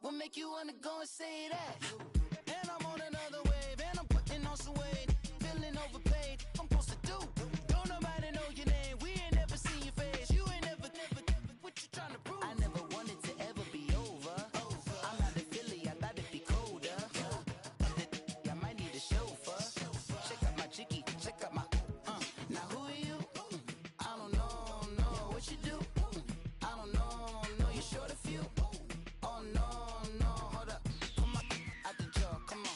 What make you wanna go and say that? And I'm on another wave, and I'm putting on some weight. Feeling overpaid, I'm supposed to do. Don't nobody know your name, we ain't never seen your face. You ain't never, what you trying to prove? I never wanted to ever be over. I'm not a Philly, I thought it'd be colder. I might need a chauffeur. Check out my chicky, check out my, now who are you? I don't know what you do. I don't know, you're short a few. Oh no, hold up, come on, out the jaw, come on.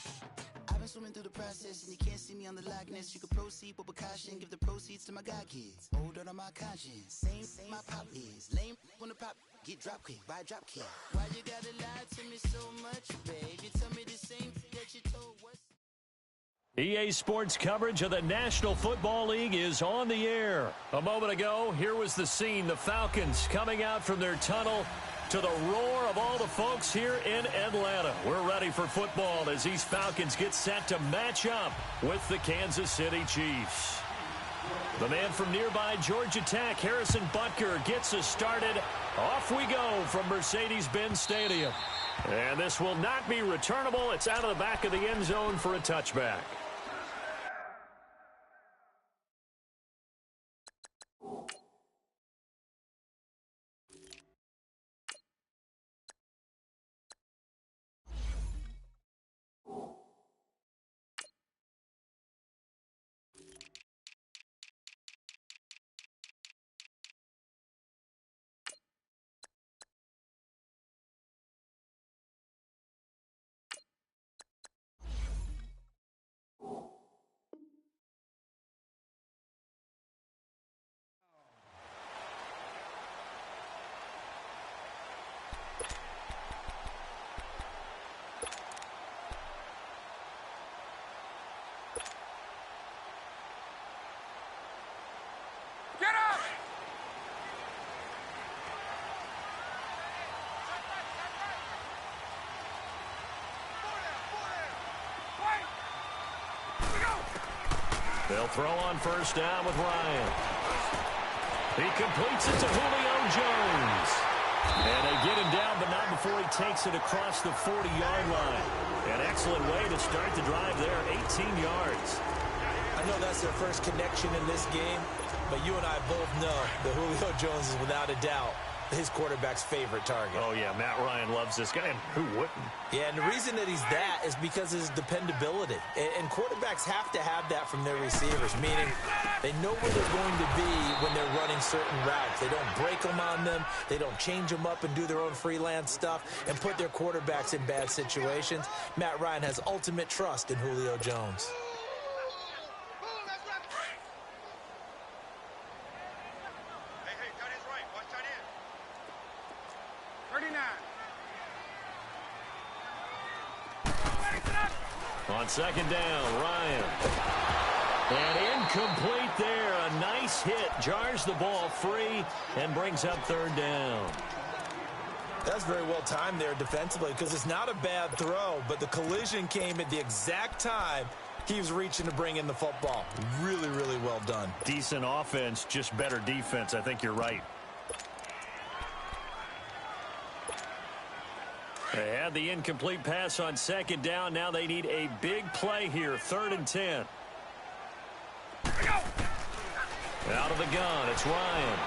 I've been swimming through the process and you can't see me on the likeness. You can proceed with caution, give the proceeds to my god kids. Hold on my conscience, same my pop is. Lame when the pop, get drop kick, buy drop kick. Why you gotta lie to me so much, babe? You tell me the same that you told us. EA Sports coverage of the National Football League is on the air. A moment ago, here was the scene. The Falcons coming out from their tunnel to the roar of all the folks here in Atlanta. We're ready for football as these Falcons get set to match up with the Kansas City Chiefs. The man from nearby Georgia Tech, Harrison Butker, gets us started. Off we go from Mercedes-Benz Stadium. And this will not be returnable. It's out of the back of the end zone for a touchback. They'll throw on first down with Ryan. He completes it to Julio Jones. And they get him down, but not before he takes it across the 40-yard line. An excellent way to start the drive there, 18 yards. I know that's their first connection in this game, but you and I both know that Julio Jones is without a doubt his quarterback's favorite target. Oh, yeah, Matt Ryan loves this guy, and who wouldn't? Yeah, and the reason that he's that is because of his dependability. And quarterbacks have to have that from their receivers, meaning they know where they're going to be when they're running certain routes. They don't break them on them. They don't change them up and do their own freelance stuff and put their quarterbacks in bad situations. Matt Ryan has ultimate trust in Julio Jones. On second down, Ryan. And incomplete there. A nice hit. Jars the ball free and brings up third down. That's very well timed there defensively because it's not a bad throw, but the collision came at the exact time he was reaching to bring in the football. Really, really well done. Decent offense, just better defense. I think you're right. They had the incomplete pass on second down. Now they need a big play here. 3rd and 10. Out of the gun, it's Ryan.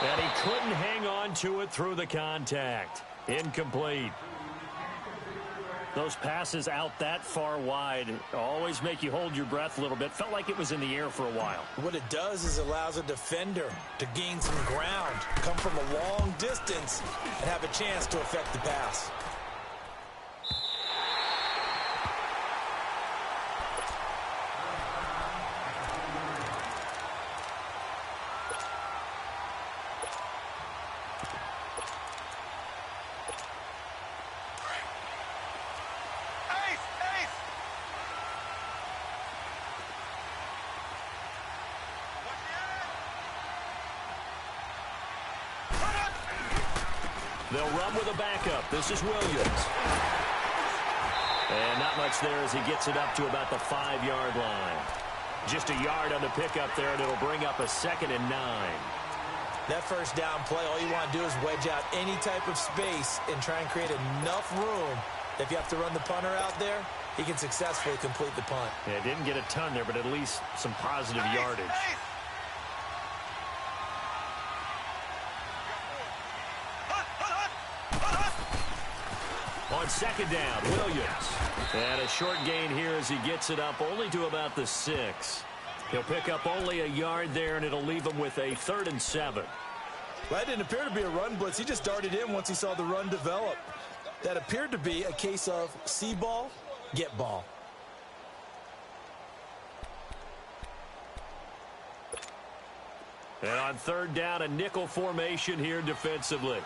And he couldn't hang on to it through the contact. Incomplete. Those passes out that far wide always make you hold your breath a little bit. Felt like it was in the air for a while. What it does is allows a defender to gain some ground, come from a long distance, and have a chance to affect the pass. They'll run with a backup. This is Williams. And not much there as he gets it up to about the 5-yard line. Just a yard on the pickup there, and it'll bring up a 2nd and 9. That first down play, all you want to do is wedge out any type of space and try and create enough room. If you have to run the punter out there, he can successfully complete the punt. Yeah, didn't get a ton there, but at least some positive yardage. On second down, Williams. And a short gain here as he gets it up only to about the 6. He'll pick up only a yard there, and it'll leave him with a 3rd and 7. Well, that didn't appear to be a run blitz. He just darted in once he saw the run develop. That appeared to be a case of see ball, get ball. And on 3rd down, a nickel formation here defensively.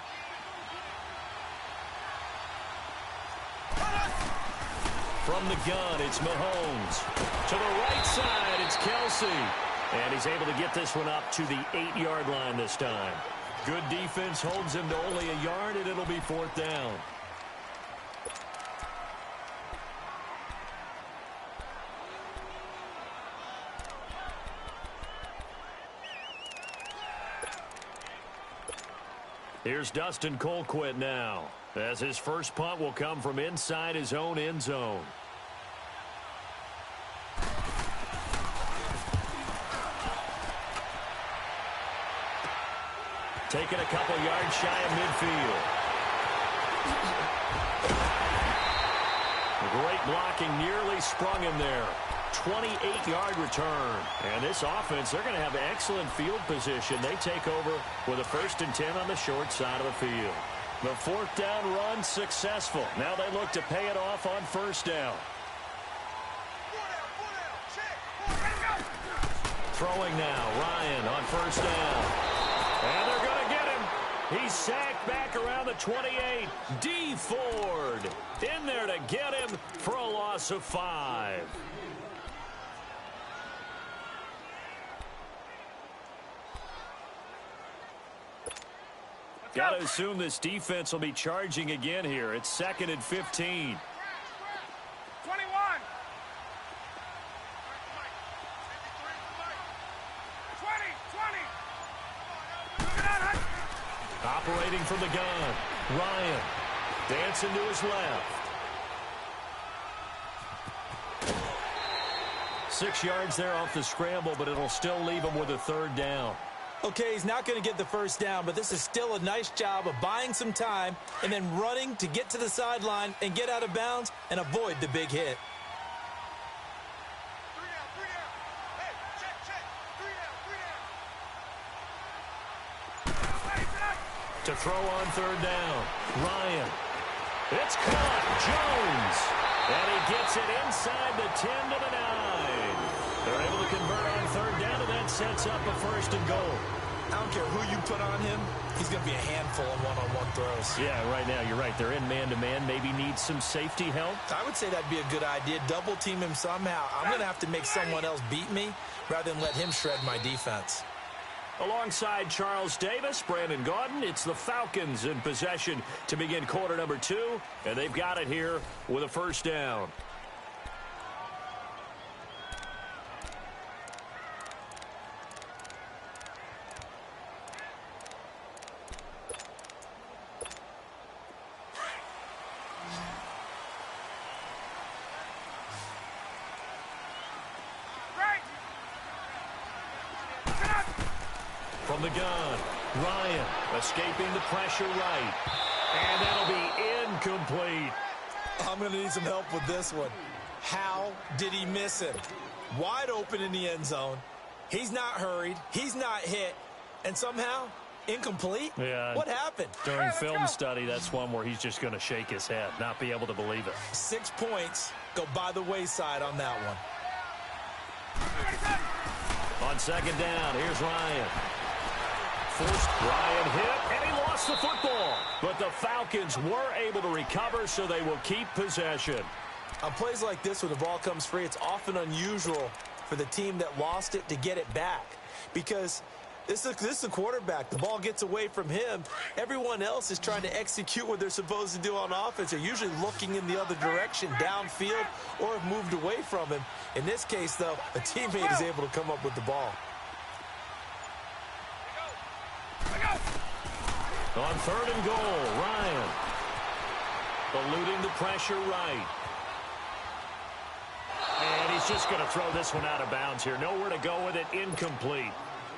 From the gun, it's Mahomes. To the right side, it's Kelsey. And he's able to get this one up to the 8-yard line this time. Good defense holds him to only a yard, and it'll be 4th down. Here's Dustin Colquitt now, as his first punt will come from inside his own end zone. Taking a couple yards shy of midfield. Great blocking, nearly sprung him there. 28-yard return. And this offense, they're going to have excellent field position. They take over with a 1st and 10 on the short side of the field. The 4th down run successful. Now they look to pay it off on 1st down. Throwing now, Ryan on 1st down. And they're going to get him. He's sacked back around the 28. D. Ford in there to get him for a loss of 5. Got to assume this defense will be charging again here. It's 2nd and 15. 21. Operating from the gun, Ryan dancing to his left. 6 yards there off the scramble, but it'll still leave him with a 3rd down. Okay, he's not going to get the 1st down, but this is still a nice job of buying some time and then running to get to the sideline and get out of bounds and avoid the big hit. To throw on 3rd down, Ryan. It's caught, Jones. And he gets it inside the 10 to the 9. They're able to convert on 3rd down, and that sets up a 1st and goal. I don't care who you put on him, he's going to be a handful of one-on-one throws. Yeah, right now, you're right. They're in man-to-man. Maybe need some safety help. I would say that'd be a good idea. Double team him somehow. I'm going to have to make someone else beat me rather than let him shred my defense. Alongside Charles Davis, Brandon Gaudin, it's the Falcons in possession to begin quarter number 2, and they've got it here with a 1st down. From the gun, Ryan escaping the pressure right. And that'll be incomplete. I'm going to need some help with this one. How did he miss him? Wide open in the end zone. He's not hurried. He's not hit. And somehow, incomplete? Yeah. What happened? During film study, that's one where he's just going to shake his head, not be able to believe it. 6 points go by the wayside on that one. On 2nd down, here's Ryan. First, Ryan hit, and he lost the football. But the Falcons were able to recover, so they will keep possession. On plays like this, when the ball comes free, it's often unusual for the team that lost it to get it back. Because this is the quarterback. The ball gets away from him. Everyone else is trying to execute what they're supposed to do on offense. They're usually looking in the other direction, downfield, or have moved away from him. In this case, though, a teammate is able to come up with the ball. On 3rd and goal, Ryan. Eluding the pressure right. And he's just going to throw this one out of bounds here. Nowhere to go with it. Incomplete.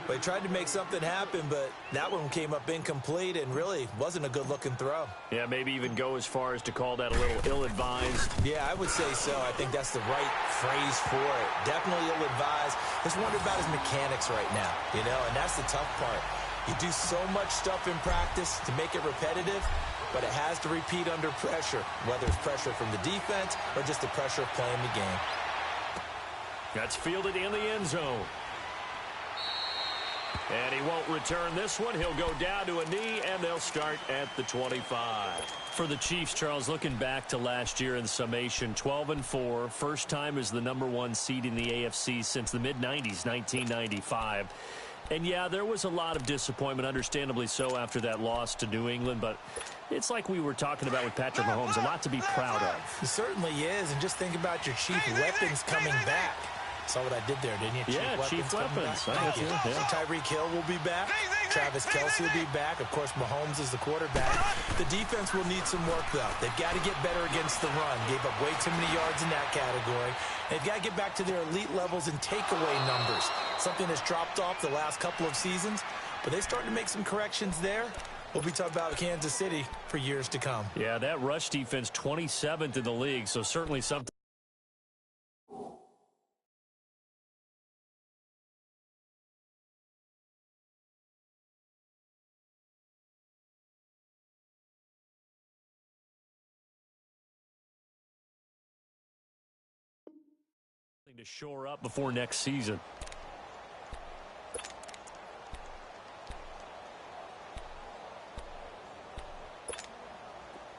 They tried to make something happen, but that one came up incomplete and really wasn't a good-looking throw. Yeah, maybe even go as far as to call that a little ill-advised. Yeah, I would say so. I think that's the right phrase for it. Definitely ill-advised. Just wonder about his mechanics right now, you know, and that's the tough part. You do so much stuff in practice to make it repetitive, but it has to repeat under pressure, whether it's pressure from the defense or just the pressure of playing the game. That's fielded in the end zone. And he won't return this one. He'll go down to a knee, and they'll start at the 25. For the Chiefs, Charles, looking back to last year in summation, 12-4. First time as the #1 seed in the AFC since the mid-90s, 1995. And, yeah, there was a lot of disappointment, understandably so, after that loss to New England. But it's like we were talking about with Patrick Mahomes, a lot to be proud of. It certainly is. And just think about your chief weapons coming back. Saw what I did there, didn't you? Yeah, chief weapons. Thank you. Yeah. Tyreek Hill will be back. Travis Kelce will be back. Of course, Mahomes is the quarterback. The defense will need some work, though. They've got to get better against the run. Gave up way too many yards in that category. They've got to get back to their elite levels in takeaway numbers, something that's dropped off the last couple of seasons. But they're starting to make some corrections there. We'll be talking about Kansas City for years to come. Yeah, that rush defense, 27th in the league, so certainly something to shore up before next season.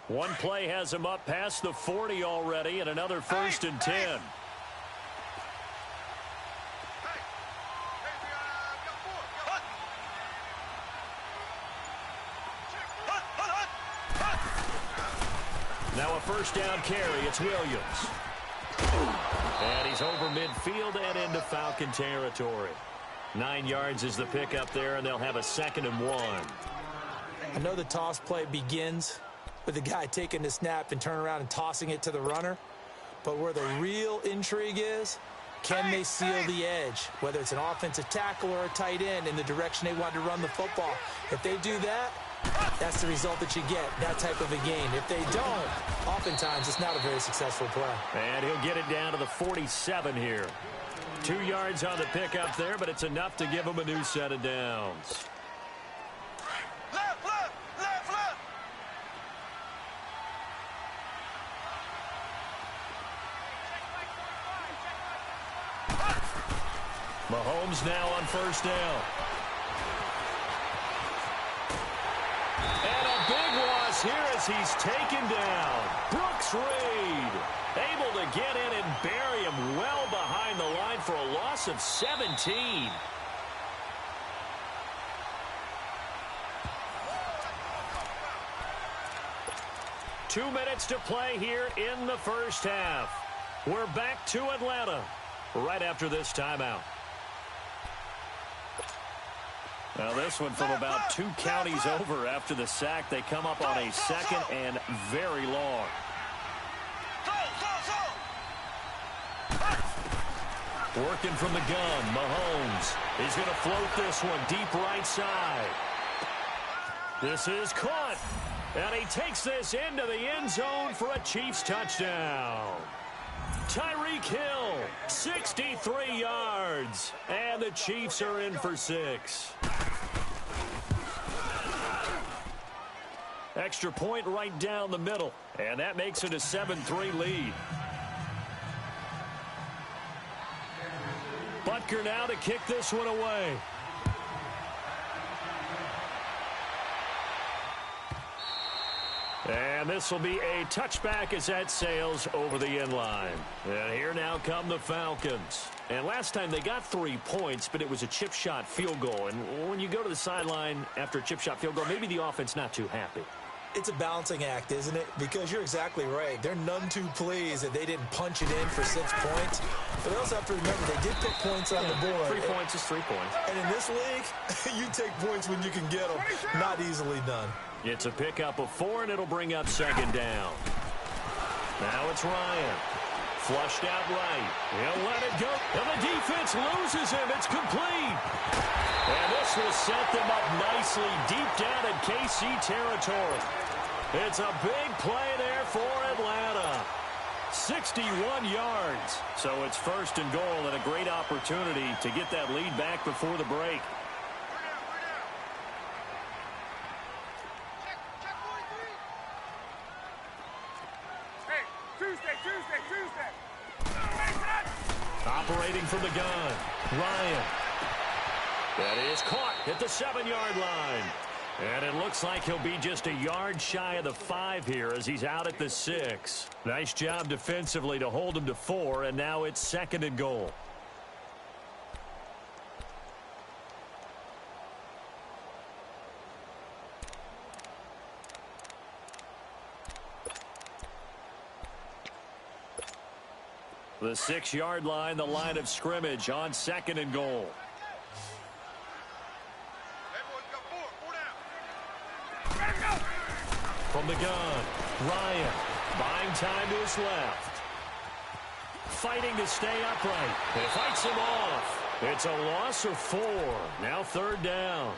One play has him up past the 40 already, and another 1st and 10. Now a 1st down carry. It's Williams. And he's over midfield and into Falcon territory. 9 yards is the pickup there, and they'll have a 2nd and 1. I know the toss play begins with the guy taking the snap and turn around and tossing it to the runner. But where the real intrigue is, can they seal the edge, whether it's an offensive tackle or a tight end in the direction they want to run the football? If they do that, that's the result that you get, that type of a game. If they don't, oftentimes it's not a very successful play. And he'll get it down to the 47 here. 2 yards on the pickup there, but it's enough to give him a new set of downs. Mahomes now on 1st down. And a big loss here as he's taken down. Brooks Reed able to get in and bury him well behind the line for a loss of 17. Two minutes to play here in the first half. We're back to Atlanta right after this timeout. Now this one from about 2 counties over after the sack. They come up on a 2nd and very long. Working from the gun, Mahomes. He's going to float this one deep right side. This is caught. And he takes this into the end zone for a Chiefs touchdown. Tyreek Hill, 63 yards. And the Chiefs are in for 6. Extra point right down the middle. And that makes it a 7-3 lead. Butker now to kick this one away. And this will be a touchback as that sails over the end line. And here now come the Falcons. And last time they got 3 points, but it was a chip shot field goal. And when you go to the sideline after a chip shot field goal, maybe the offense not too happy. It's a balancing act, isn't it? Because you're exactly right. They're none too pleased that they didn't punch it in for 6 points. But they also have to remember they did put points on the board. 3 points is 3 points. And in this league, you take points when you can get them. Not easily done. It's a pickup of 4, and it'll bring up second down. Now it's Ryan. Flushed out right. He'll let it go. And the defense loses him. It's complete. And this will set them up nicely deep down in KC territory. It's a big play there for Atlanta. 61 yards. So it's first and goal and a great opportunity to get that lead back before the break. Operating from the gun, Ryan. That is caught at the 7-yard line. And it looks like he'll be just a yard shy of the 5 here as he's out at the 6. Nice job defensively to hold him to 4, and now it's second and goal. The 6-yard line, the line of scrimmage on second and goal. From the gun, Ryan buying time to his left. Fighting to stay upright. It fights him off. It's a loss of 4. Now third down.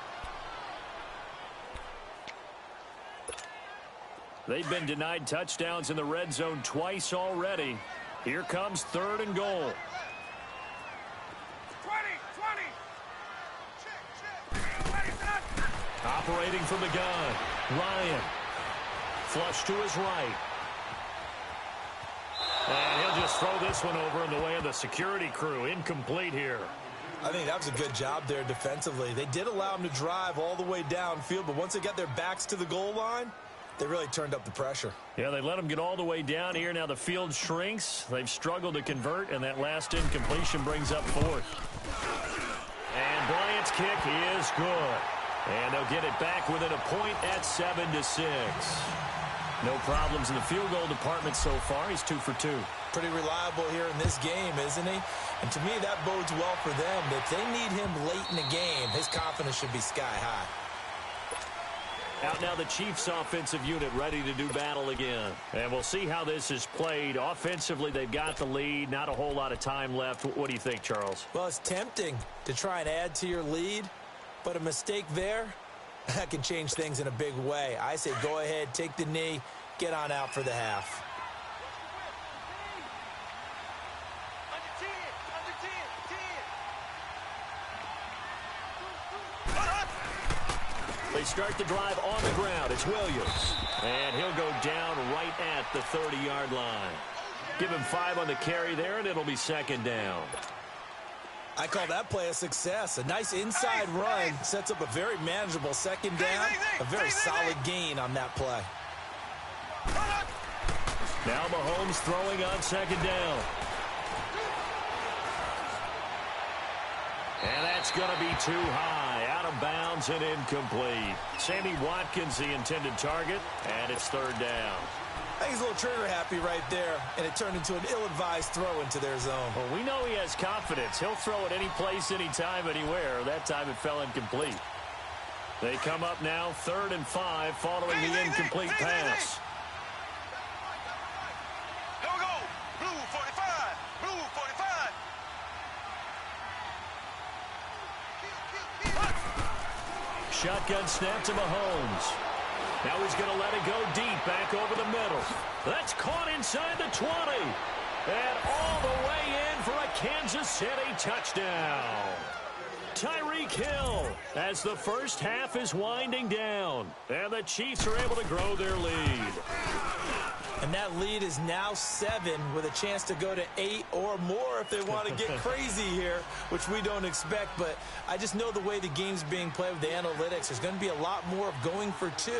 They've been denied touchdowns in the red zone twice already. Here comes third and goal. 20. Operating from the gun, Ryan. Flush to his right. And he'll just throw this one over in the way of the security crew. Incomplete here. I think that was a good job there defensively. They did allow him to drive all the way downfield, but once they got their backs to the goal line, they really turned up the pressure. Yeah, they let him get all the way down here. Now the field shrinks. They've struggled to convert, and that last incompletion brings up 4th. And Bryant's kick is good. And they'll get it back within a point at 7-6. No problems in the field goal department so far. He's 2 for 2. Pretty reliable here in this game, isn't he? And to me, that bodes well for them. If they need him late in the game, his confidence should be sky high. Out now the Chiefs offensive unit ready to do battle again. And we'll see how this is played. Offensively, they've got the lead. Not a whole lot of time left. What do you think, Charles? Well, it's tempting to try and add to your lead, but a mistake there, that can change things in a big way. I say go ahead, take the knee, get on out for the half. They start the drive on the ground. It's Williams. And he'll go down right at the 30-yard line. Give him 5 on the carry there, and it'll be second down. I call that play a success. A nice inside run sets up a very manageable second down. A very solid gain on that play. Now Mahomes throwing on second down. And that's going to be too high. Out of bounds and incomplete. Sammy Watkins the intended target, and it's third down. I think he's a little trigger happy right there, and it turned into an ill-advised throw into their zone. Well, we know he has confidence. He'll throw it any place, anytime, anywhere. That time it fell incomplete. They come up now 3rd and 5 following the incomplete pass. Here we go. Blue 45. Blue 45. Shotgun snap to Mahomes. Now he's going to let it go deep back over the middle. That's caught inside the 20. And all the way in for a Kansas City touchdown. Tyreek Hill as the first half is winding down. And the Chiefs are able to grow their lead. And that lead is now 7 with a chance to go to 8 or more if they want to get crazy here, which we don't expect. But I just know the way the game's being played with the analytics, there's going to be a lot more of going for 2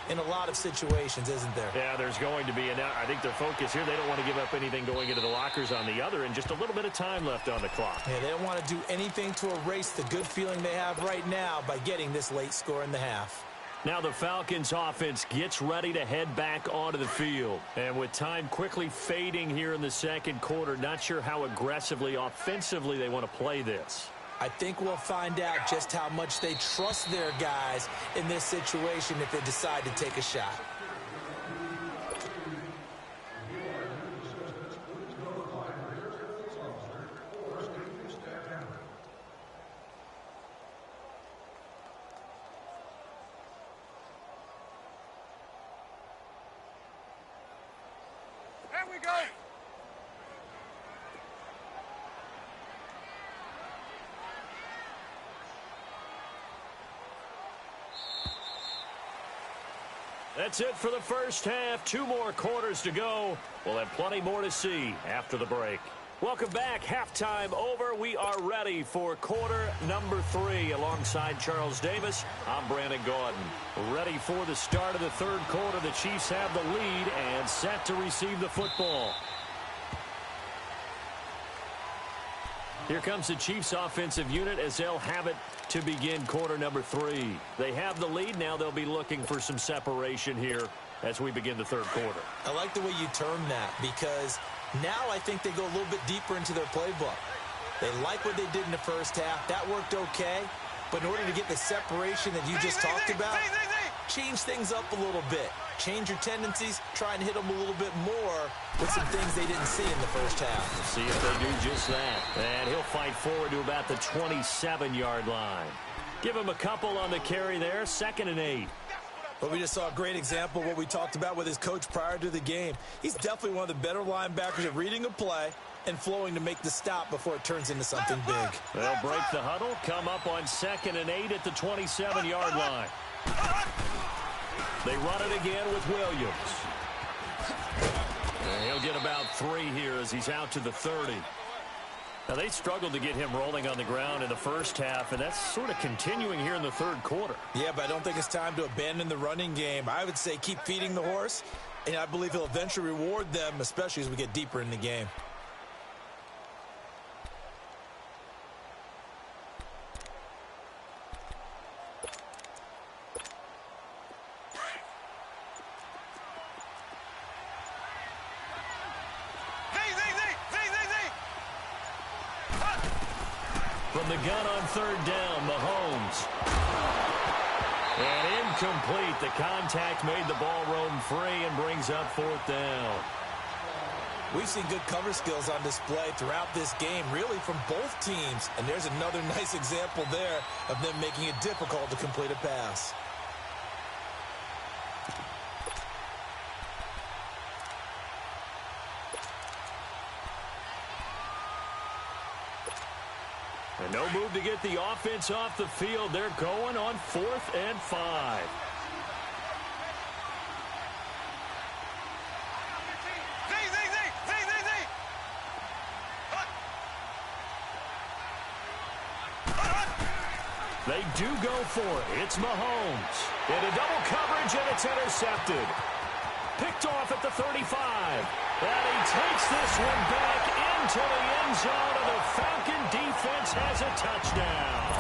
in a lot of situations, isn't there? Yeah, there's going to be. And I think their focus here, they don't want to give up anything going into the lockers on the other, and just a little bit of time left on the clock. Yeah, they don't want to do anything to erase the good feeling they have right now by getting this late score in the half. Now the Falcons offense gets ready to head back onto the field. And with time quickly fading here in the second quarter, not sure how aggressively, offensively they want to play this. I think we'll find out just how much they trust their guys in this situation if they decide to take a shot. There we go. That's it for the first half. 2 more quarters to go. We'll have plenty more to see after the break. Welcome back. Halftime over. We are ready for quarter number 3. Alongside Charles Davis, I'm Brandon Gaudin. Ready for the start of the third quarter. The Chiefs have the lead and set to receive the football. Here comes the Chiefs offensive unit as they'll have it to begin quarter number 3. They have the lead. Now they'll be looking for some separation here as we begin the third quarter. I like the way you term that because now I think they go a little bit deeper into their playbook. They like what they did in the first half. That worked okay. But in order to get the separation that you just talked about, change things up a little bit. Change your tendencies. Try and hit them a little bit more with some things they didn't see in the first half. We'll see if they do just that. And he'll fight forward to about the 27-yard line. Give him a couple on the carry there. 2nd and 8. But we just saw a great example of what we talked about with his coach prior to the game. He's definitely one of the better linebackers at reading a play and flowing to make the stop before it turns into something big. They'll break the huddle, come up on 2nd and 8 at the 27-yard line. They run it again with Williams. And he'll get about 3 here as he's out to the 30. Now, they struggled to get him rolling on the ground in the first half, and that's sort of continuing here in the third quarter. Yeah, but I don't think it's time to abandon the running game. I would say keep feeding the horse, and I believe he'll eventually reward them, especially as we get deeper in the game. From the gun on 3rd down, Mahomes. And incomplete. The contact made the ball roam free and brings up 4th down. We've seen good cover skills on display throughout this game, really from both teams. And there's another nice example there of them making it difficult to complete a pass. And no move to get the offense off the field. They're going on 4th and 5. They do go for it. It's Mahomes. Into double coverage, and it's intercepted. Picked off at the 35. And he takes this one back into the end zone, and the Falcon defense has a touchdown.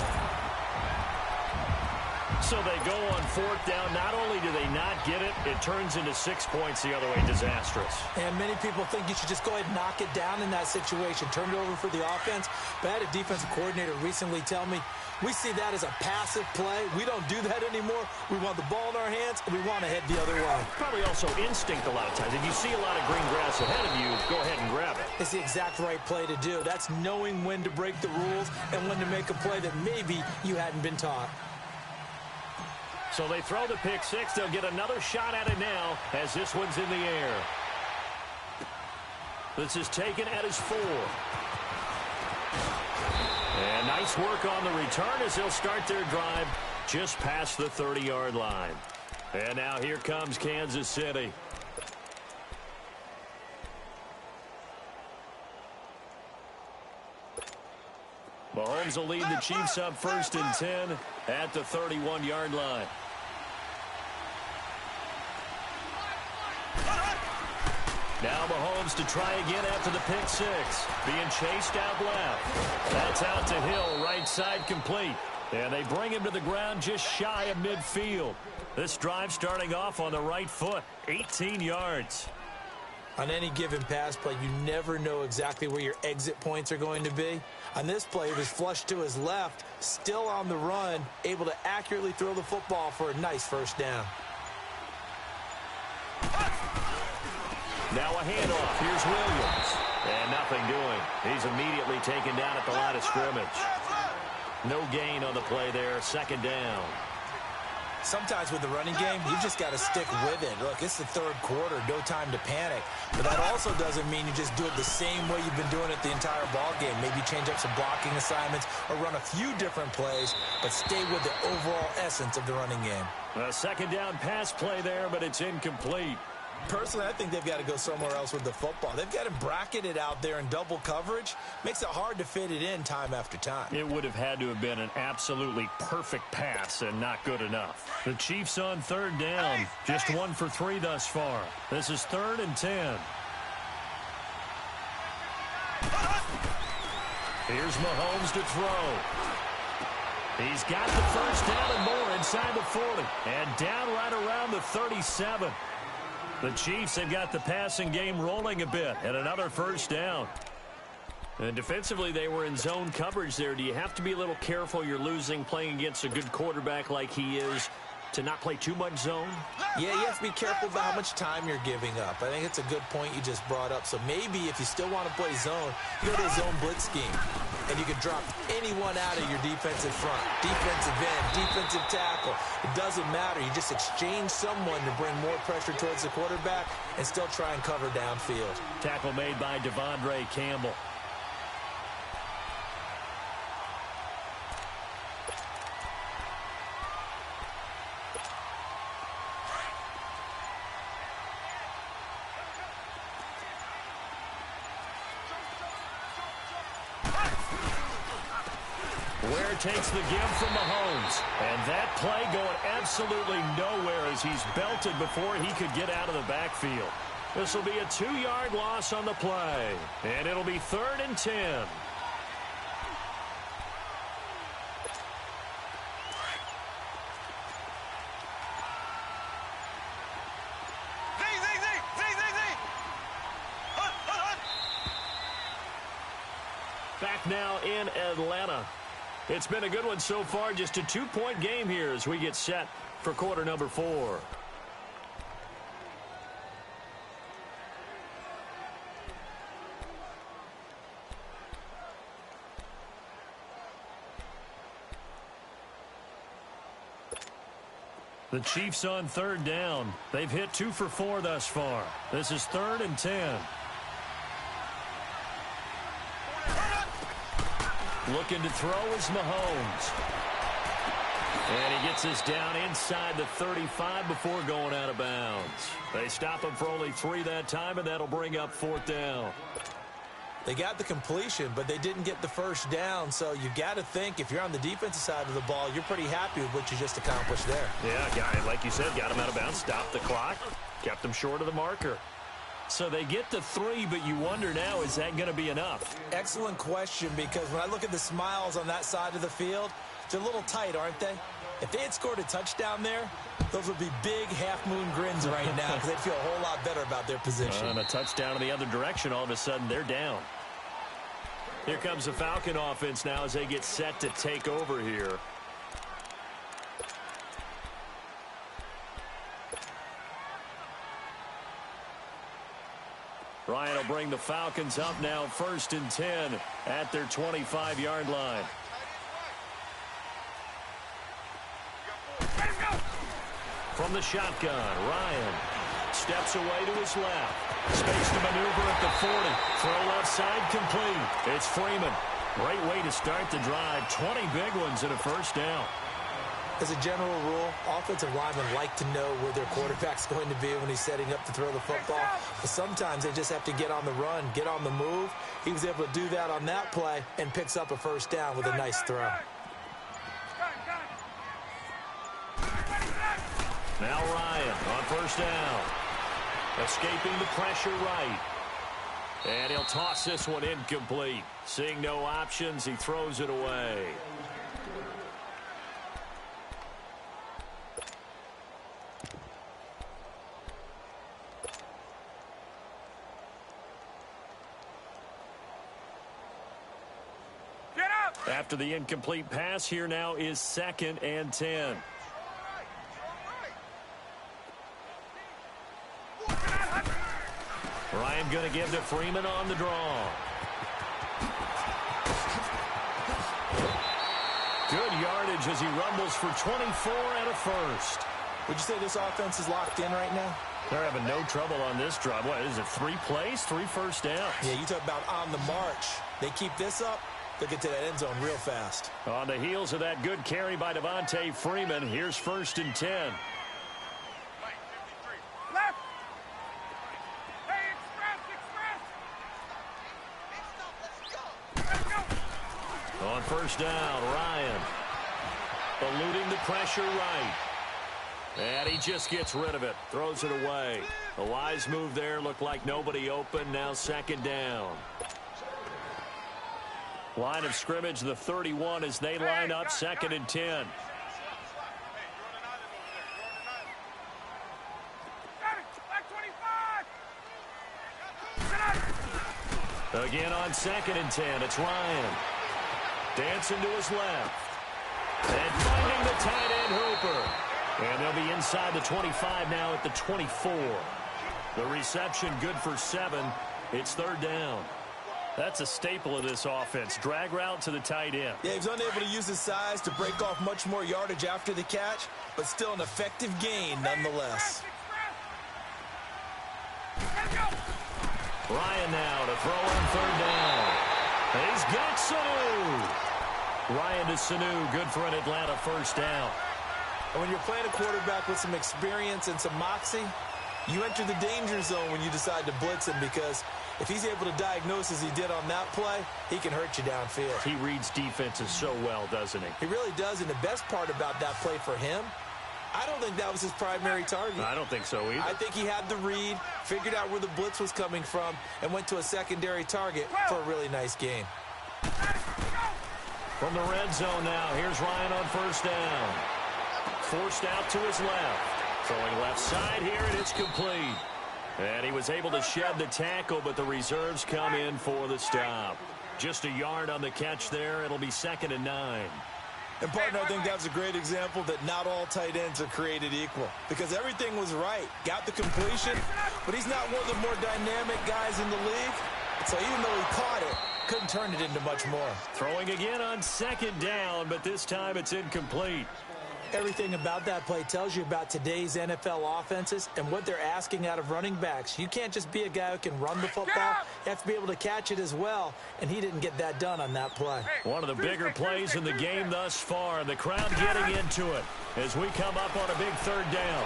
So they go on 4th down. Not only do they not get it, it turns into 6 points the other way. Disastrous. And many people think you should just go ahead and knock it down in that situation. Turn it over for the offense. But I had a defensive coordinator recently tell me, we see that as a passive play. We don't do that anymore. We want the ball in our hands, and we want to head the other way. Probably also instinct a lot of times. If you see a lot of green grass ahead of you, go ahead and grab it. It's the exact right play to do. That's knowing when to break the rules and when to make a play that maybe you hadn't been taught. So they throw the pick 6. They'll get another shot at it now as this one's in the air. This is taken at his 4. And nice work on the return as they'll start their drive just past the 30-yard line. And now here comes Kansas City. Mahomes will lead the Chiefs up 1st and 10 at the 31-yard line. Now Mahomes to try again after the pick 6. Being chased out left. That's out to Hill, right side complete. And they bring him to the ground just shy of midfield. This drive starting off on the right foot. 18 yards. On any given pass play, you never know exactly where your exit points are going to be. On this play, it was flushed to his left, still on the run, able to accurately throw the football for a nice first down. Now a handoff. Here's Williams. And nothing doing. He's immediately taken down at the line of scrimmage. No gain on the play there. Second down. Sometimes with the running game, you've just got to stick with it. Look, it's the third quarter, no time to panic. But that also doesn't mean you just do it the same way you've been doing it the entire ball game. Maybe change up some blocking assignments or run a few different plays, but stay with the overall essence of the running game. A second down pass play there, but it's incomplete. Personally, I think they've got to go somewhere else with the football. They've got to bracket it out there in double coverage. Makes it hard to fit it in time after time. It would have had to have been an absolutely perfect pass and not good enough. The Chiefs on third down. Just 1 for 3 thus far. This is 3rd and 10. Here's Mahomes to throw. He's got the first down and more inside the 40. And down right around the 37. The Chiefs have got the passing game rolling a bit, and another first down. And defensively, they were in zone coverage there. Do you have to be a little careful you're losing playing against a good quarterback like he is to not play too much zone? Yeah, you have to be careful about how much time you're giving up. I think it's a good point you just brought up. So maybe if you still want to play zone, you go to a zone blitz scheme. And you can drop anyone out of your defensive front, defensive end, defensive tackle. It doesn't matter. You just exchange someone to bring more pressure towards the quarterback and still try and cover downfield. Tackle made by Devondre Campbell. Ware takes the give from Mahomes. And that play going absolutely nowhere as he's belted before he could get out of the backfield. This will be a 2-yard loss on the play. And it'll be 3rd and 10. Back now in Atlanta. It's been a good one so far. Just a 2-point game here as we get set for quarter number 4. The Chiefs on third down. They've hit 2 for 4 thus far. This is 3rd and 10. Looking to throw is Mahomes. And he gets us down inside the 35 before going out of bounds. They stop him for only 3 that time, and that'll bring up 4th down. They got the completion, but they didn't get the first down. So you got to think if you're on the defensive side of the ball, you're pretty happy with what you just accomplished there. Yeah, guy, like you said, got him out of bounds, stopped the clock, kept him short of the marker. So they get to 3, but you wonder now, is that going to be enough? Excellent question, because when I look at the smiles on that side of the field, they're a little tight, aren't they? If they had scored a touchdown there, those would be big half-moon grins right now because they'd feel a whole lot better about their position. And a touchdown in the other direction, all of a sudden they're down. Here comes the Falcon offense now as they get set to take over here. Ryan will bring the Falcons up now 1st and 10 at their 25-yard line. From the shotgun, Ryan steps away to his left. Space to maneuver at the 40. Throw left side complete. It's Freeman. Great way to start the drive. 20 big ones and a first down. As a general rule, offensive linemen like to know where their quarterback's going to be when he's setting up to throw the football. But sometimes they just have to get on the run, get on the move. He was able to do that on that play and picks up a first down with a nice throw. Now Ryan on first down. Escaping the pressure right. And he'll toss this one incomplete. Seeing no options, he throws it away. After the incomplete pass, here now is 2nd and 10. Ryan going to give to Freeman on the draw. Good yardage as he rumbles for 24 and a first. Would you say this offense is locked in right now? They're having no trouble on this drive. What is it, 3 plays, 3 first downs? Yeah, you talk about on the march. They keep this up, they'll get to that end zone real fast. On the heels of that good carry by Devontae Freeman, here's 1st and 10. Left. On 1st down, Ryan eluding the pressure right. And he just gets rid of it, throws it away. A wise move there, looked like nobody open, now 2nd down. Line of scrimmage, the 31 as they line up 2nd and 10. Again on 2nd and 10, it's Ryan. Dancing to his left. And finding the tight end Hooper. And they'll be inside the 25 now at the 24. The reception good for 7. It's 3rd down. That's a staple of this offense. Drag route to the tight end. Yeah, he's unable to use his size to break off much more yardage after the catch, but still an effective gain nonetheless. Ryan now to throw on 3rd down. He's got Sanu. Ryan to Sanu, good for an Atlanta 1st down. And when you're playing a quarterback with some experience and some moxie, you enter the danger zone when you decide to blitz him, because if he's able to diagnose as he did on that play, he can hurt you downfield. He reads defenses so well, doesn't he? He really does, and the best part about that play for him, I don't think that was his primary target. I don't think so either. I think he had the read, figured out where the blitz was coming from, and went to a secondary target for a really nice gain. From the red zone now, here's Ryan on 1st down. Forced out to his left. Throwing left side here, and it's complete. And he was able to shed the tackle, but the reserves come in for the stop. Just a yard on the catch there. It'll be 2nd and 9. And, partner, I think that's a great example that not all tight ends are created equal, because everything was right. Got the completion, but he's not one of the more dynamic guys in the league. So even though he caught it, couldn't turn it into much more. Throwing again on 2nd down, but this time it's incomplete. Everything about that play tells you about today's NFL offenses and what they're asking out of running backs. You can't just be a guy who can run the football. You have to be able to catch it as well, and he didn't get that done on that play. One of the bigger plays in the game thus far. The crowd getting into it as we come up on a big 3rd down.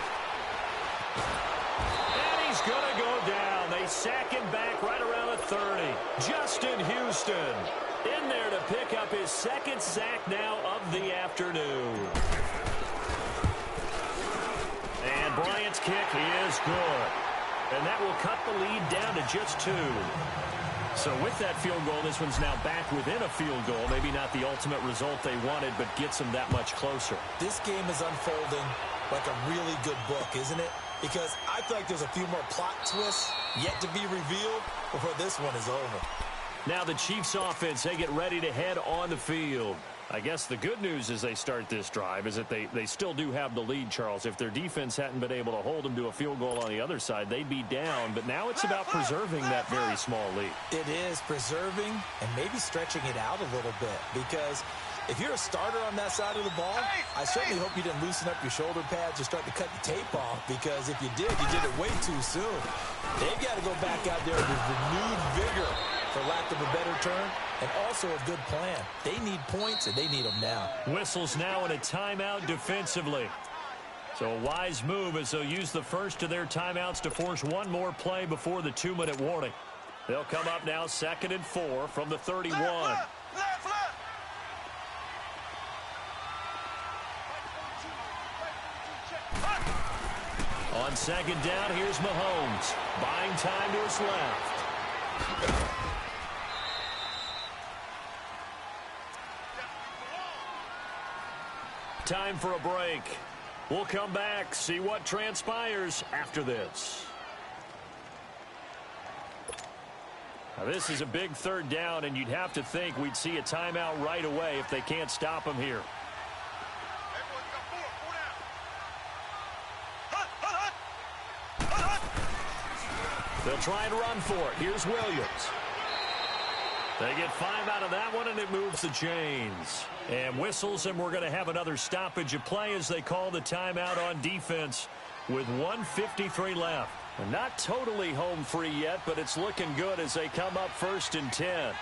And he's going to go down. They sack him back right around the 30. Justin Houston in there to pick up his 2nd sack now of the afternoon. And Bryant's kick is good. And that will cut the lead down to just 2. So with that field goal, this one's now back within a field goal. Maybe not the ultimate result they wanted, but gets them that much closer. This game is unfolding like a really good book, isn't it? Because I feel like there's a few more plot twists yet to be revealed before this one is over. Now the Chiefs offense, they get ready to head on the field. I guess the good news as they start this drive is that they still do have the lead, Charles. If their defense hadn't been able to hold them to a field goal on the other side, they'd be down. But now it's about preserving that very small lead. It is preserving and maybe stretching it out a little bit, because if you're a starter on that side of the ball, I certainly hope you didn't loosen up your shoulder pads or start to cut the tape off, because if you did it way too soon. They've got to go back out there with renewed vigor, for lack of a better term, and also a good plan. They need points, and they need them now. Whistles now in a timeout defensively. So a wise move as they'll use the first of their timeouts to force one more play before the 2-minute warning. They'll come up now 2nd and 4 from the 31. Left. On 2nd down, here's Mahomes. Buying time to his left. Time for a break. We'll come back, see what transpires after this. Now, this is a big third down, and you'd have to think we'd see a timeout right away if they can't stop him here. They'll try and run for it. Here's Williams. They get 5 out of that one, and it moves the chains. And whistles, and we're going to have another stoppage of play as they call the timeout on defense with 1:53 left. And not totally home free yet, but it's looking good as they come up 1st and 10.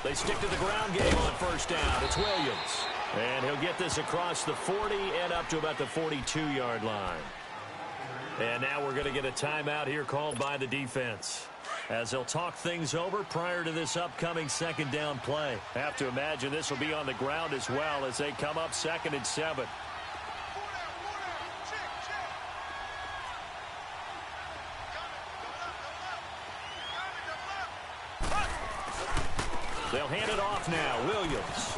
They stick to the ground game on 1st down. It's Williams. And he'll get this across the 40 and up to about the 42-yard line. And now we're going to get a timeout here called by the defense, as they'll talk things over prior to this upcoming 2nd down play. Have to imagine this will be on the ground as well as they come up 2nd and 7. They'll hand it off now. Williams.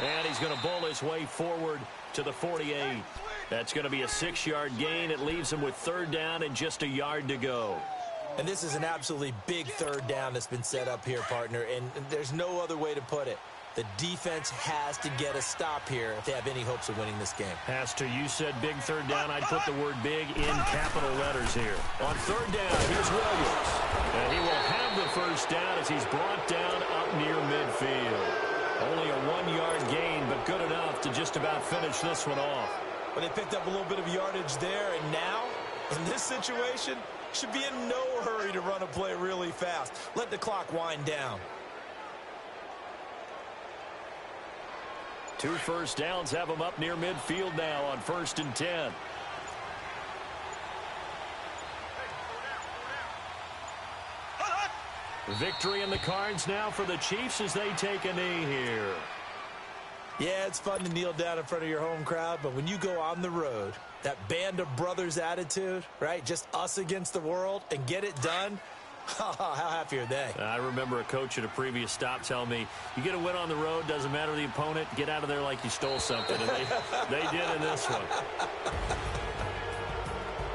And he's going to bowl his way forward to the 48. That's going to be a 6-yard gain. It leaves him with 3rd down and just a yard to go. And this is an absolutely big 3rd down that's been set up here, partner, and there's no other way to put it. The defense has to get a stop here if they have any hopes of winning this game. Has to. You said big 3rd down. I'd put the word big in capital letters here. On 3rd down, here's Williams. And he will have the 1st down as he's brought down up near midfield. Only a 1-yard gain, but good enough to just about finish this one off. But they picked up a little bit of yardage there, and now, in this situation, should be in no hurry to run a play really fast. Let the clock wind down. 2 first downs have them up near midfield now on 1st and 10. Victory in the cards now for the Chiefs as they take a knee here. Yeah, it's fun to kneel down in front of your home crowd, but when you go on the road, that band of brothers attitude, right? Just us against the world and get it done. How happy are they? I remember a coach at a previous stop telling me, you get a win on the road, doesn't matter the opponent, get out of there like you stole something. And they did in this one.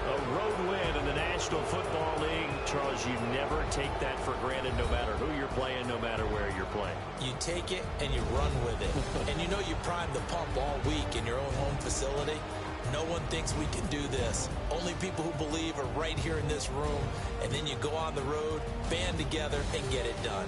A road win in the National Football League. Charles, you never take that for granted no matter who you're playing, no matter where you're playing. You take it and you run with it. And you know you prime the pump all week in your own home facility. No one thinks we can do this. Only people who believe are right here in this room. And then you go on the road, band together, and get it done.